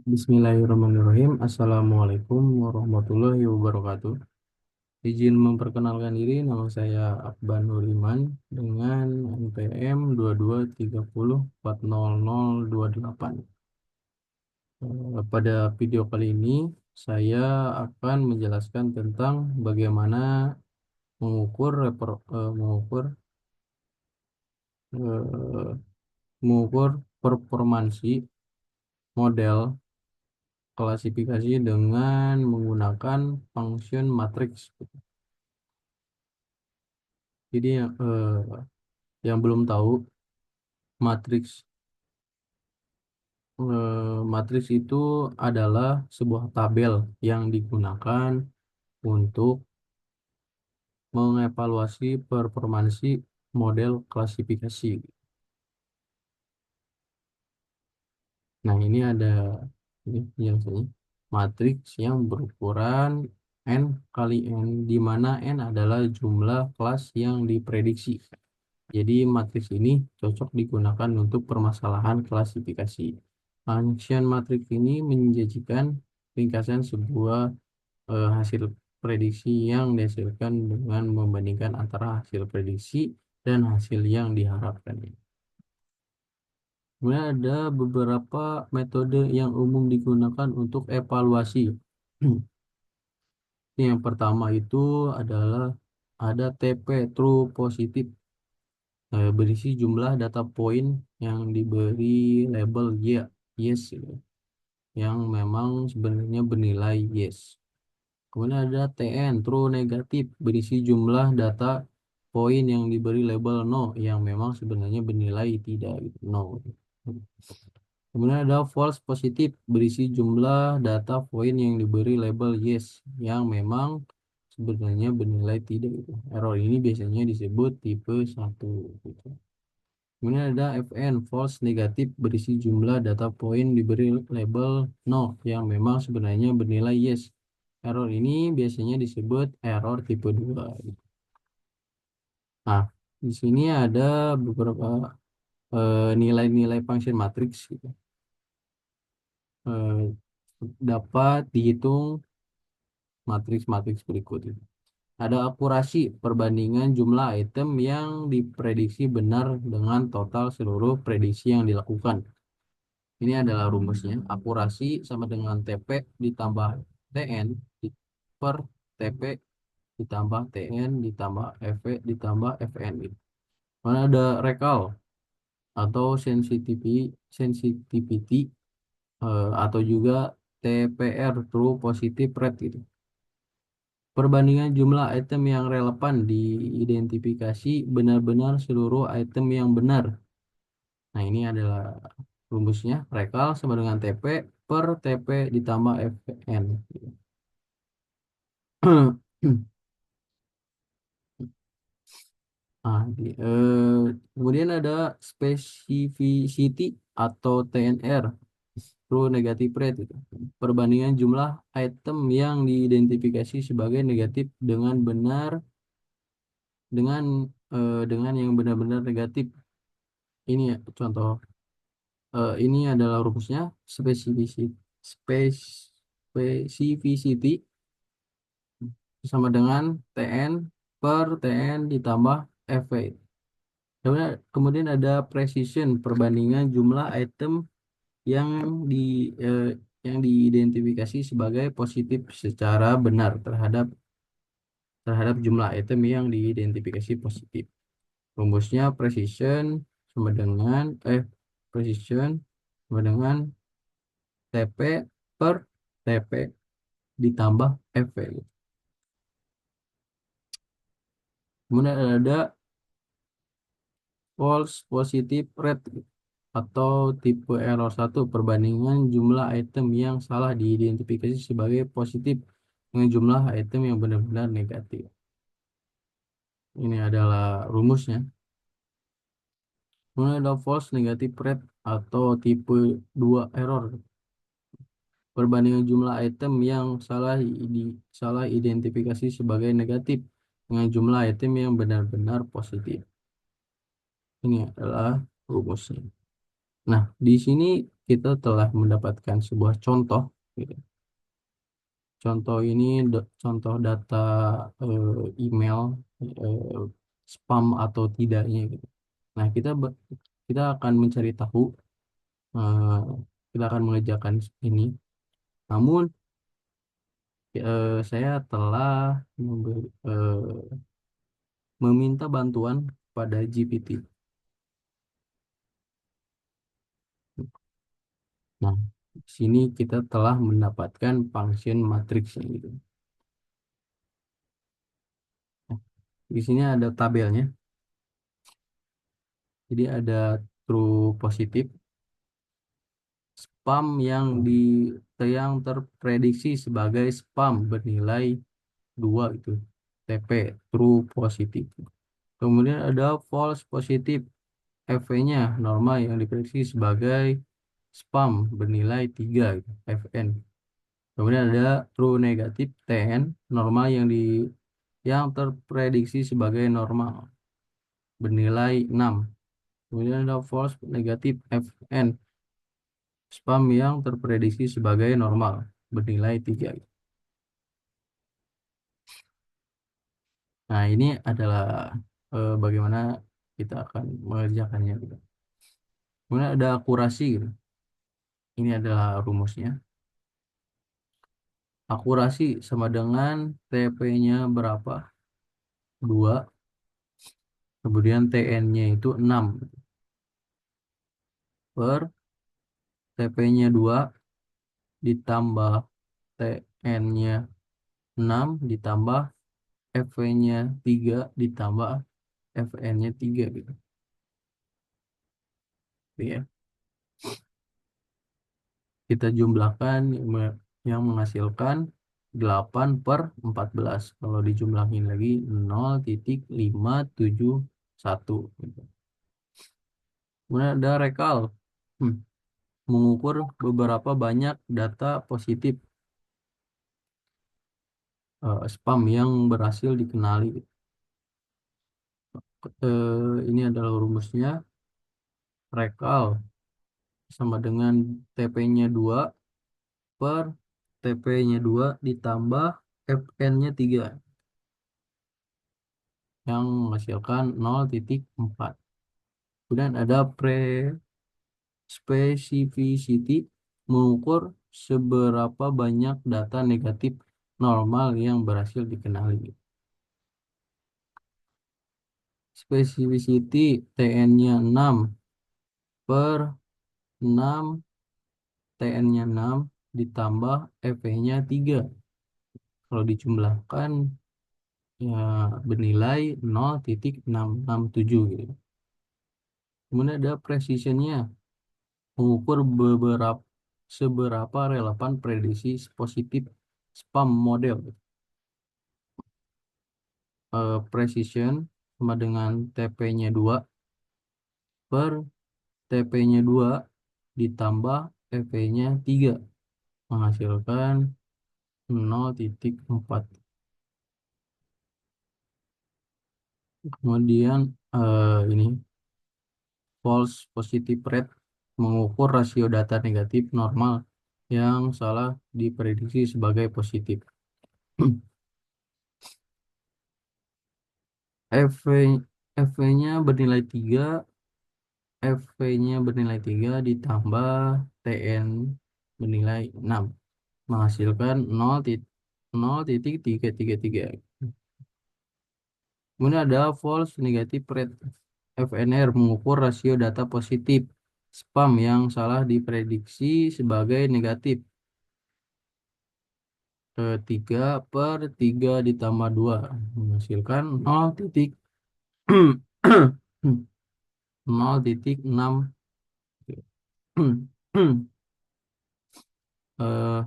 Bismillahirrahmanirrahim. Assalamualaikum warahmatullahi wabarakatuh. Izin memperkenalkan diri, nama saya Akban Nuliman dengan NPM 2230400028. Pada video kali ini, saya akan menjelaskan tentang bagaimana mengukur eh, mengukur performansi model klasifikasi dengan menggunakan function matrix. Jadi yang belum tahu, matriks matriks itu adalah sebuah tabel yang digunakan untuk mengevaluasi performansi model klasifikasi. Nah, ini ada ini penjelasannya. Matriks yang berukuran n kali n, di mana n adalah jumlah kelas yang diprediksi. Jadi matriks ini cocok digunakan untuk permasalahan klasifikasi. Function matriks ini menjanjikan ringkasan sebuah hasil prediksi yang dihasilkan dengan membandingkan antara hasil prediksi dan hasil yang diharapkan. Kemudian ada beberapa metode yang umum digunakan untuk evaluasi. Yang pertama itu adalah ada TP, true positif, berisi jumlah data point yang diberi label yes, gitu, yang memang sebenarnya bernilai yes. Kemudian ada TN, true negatif, berisi jumlah data point yang diberi label no, yang memang sebenarnya bernilai tidak, gitu, no. Kemudian ada false positif, berisi jumlah data point yang diberi label yes, yang memang sebenarnya bernilai tidak, gitu. Error ini biasanya disebut tipe 1, gitu. Kemudian ada FN, false negatif, berisi jumlah data point diberi label no, yang memang sebenarnya bernilai yes. Error ini biasanya disebut error tipe 2. Nah, di sini ada beberapa nilai-nilai function matrix, gitu. Eh, Dapat dihitung matriks-matriks berikut ini. Ada akurasi perbandingan jumlah item yang diprediksi benar dengan total seluruh prediksi yang dilakukan. Ini adalah rumusnya. Akurasi sama dengan TP ditambah TN per TP ditambah TN ditambah FV ditambah FN. Mana ada rekal atau sensitivity atau juga TPR, true positive rate, gitu. Perbandingan jumlah item yang relevan diidentifikasi benar-benar seluruh item yang benar. Nah, ini adalah rumusnya. Rekal sama dengan TP per TP ditambah FN. Kemudian ada specificity atau TNR, true negative rate, gitu. Perbandingan jumlah item yang diidentifikasi sebagai negatif dengan benar dengan yang benar-benar negatif. Ini ya, contoh. Ini adalah rumusnya. Specificity sama dengan TN per TN ditambah FV. Kemudian ada precision, perbandingan jumlah item yang di eh, yang diidentifikasi sebagai positif secara benar terhadap terhadap jumlah item yang diidentifikasi positif. Rumusnya precision sama dengan TP per TP ditambah FV. Kemudian ada false positive rate atau tipe error 1, perbandingan jumlah item yang salah diidentifikasi sebagai positif dengan jumlah item yang benar-benar negatif. Ini adalah rumusnya. Kemudian ada false negative rate atau tipe 2 error, perbandingan jumlah item yang salah identifikasi sebagai negatif dengan jumlah item yang benar-benar positif. Ini adalah rumusnya. Nah, di sini kita telah mendapatkan sebuah contoh, gitu. Contoh ini contoh data email eh, spam atau tidaknya, gitu. Nah, kita akan mencari tahu, eh, kita akan mengerjakan ini. Namun saya telah meminta bantuan pada GPT. Nah, di sini kita telah mendapatkan function matriksnya, gitu. Nah, di sini ada tabelnya. Jadi ada true positif, spam yang terprediksi sebagai spam bernilai 2 itu TP true positif. Kemudian ada false positif, FV-nya normal yang diprediksi sebagai spam bernilai 3 gitu, FN. Kemudian ada true negatif TN, normal yang terprediksi sebagai normal bernilai 6. Kemudian ada false negatif FN, spam yang terprediksi sebagai normal bernilai 3. Nah, ini adalah bagaimana kita akan mengerjakannya, gitu. Kemudian ada akurasi, gitu. Ini adalah rumusnya. Akurasi sama dengan TP-nya berapa? 2. Kemudian TN-nya itu 6 per TP-nya 2 ditambah TN-nya 6 ditambah FV-nya 3 ditambah FN-nya 3, gitu. Ya. Kita jumlahkan yang menghasilkan 8/14. Kalau dijumlahin lagi 0,571, gitu. Kemudian ada rekal. Hmm, Mengukur beberapa banyak data positif spam yang berhasil dikenali. Ini adalah rumusnya. Rekal sama dengan TP-nya 2 per TP-nya 2 ditambah FN-nya 3 yang menghasilkan 0,4. Kemudian ada pre-specificity, mengukur seberapa banyak data negatif normal yang berhasil dikenali. Specificity TN-nya 6 per 6, TN-nya 6 ditambah EV-nya 3. Kalau dijumlahkan ya bernilai 0,667, gitu. Kemudian ada precision-nya, mengukur seberapa relevan prediksi positif spam model. Precision sama dengan TP-nya 2 per TP-nya 2 ditambah EV-nya 3 menghasilkan 0,4. Kemudian ini false positive rate, mengukur rasio data negatif normal yang salah diprediksi sebagai positif. FV FV-nya bernilai 3, FV-nya bernilai 3 ditambah TN bernilai 6 menghasilkan 0,333. Kemudian ada false negative rate, FNR, mengukur rasio data positif spam yang salah diprediksi sebagai negatif. 3/3 ditambah 2 menghasilkan 0,6. Eh,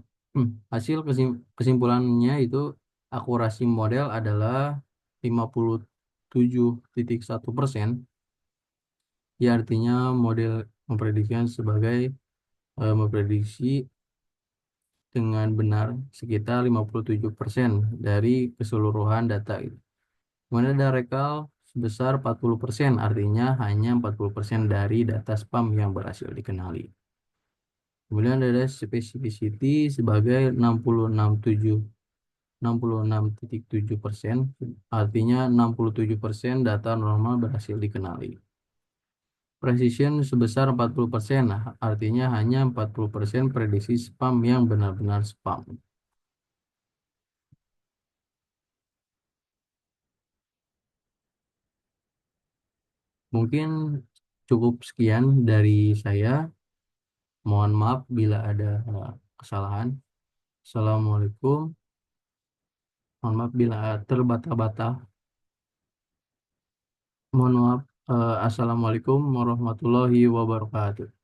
Hasil kesimpulannya itu akurasi model adalah 57,1%. Ya, artinya model memprediksikan memprediksi dengan benar sekitar 57% dari keseluruhan data itu. Kemudian ada rekal sebesar 40%, artinya hanya 40% dari data spam yang berhasil dikenali. Kemudian ada specificity sebagai 66,7%, artinya 67% data normal berhasil dikenali. Precision sebesar 40%, nah, artinya hanya 40% prediksi spam yang benar-benar spam. Mungkin cukup sekian dari saya. Mohon maaf bila ada kesalahan. Assalamualaikum. Mohon maaf bila terbata-bata. Mohon maaf. Assalamualaikum warahmatullahi wabarakatuh.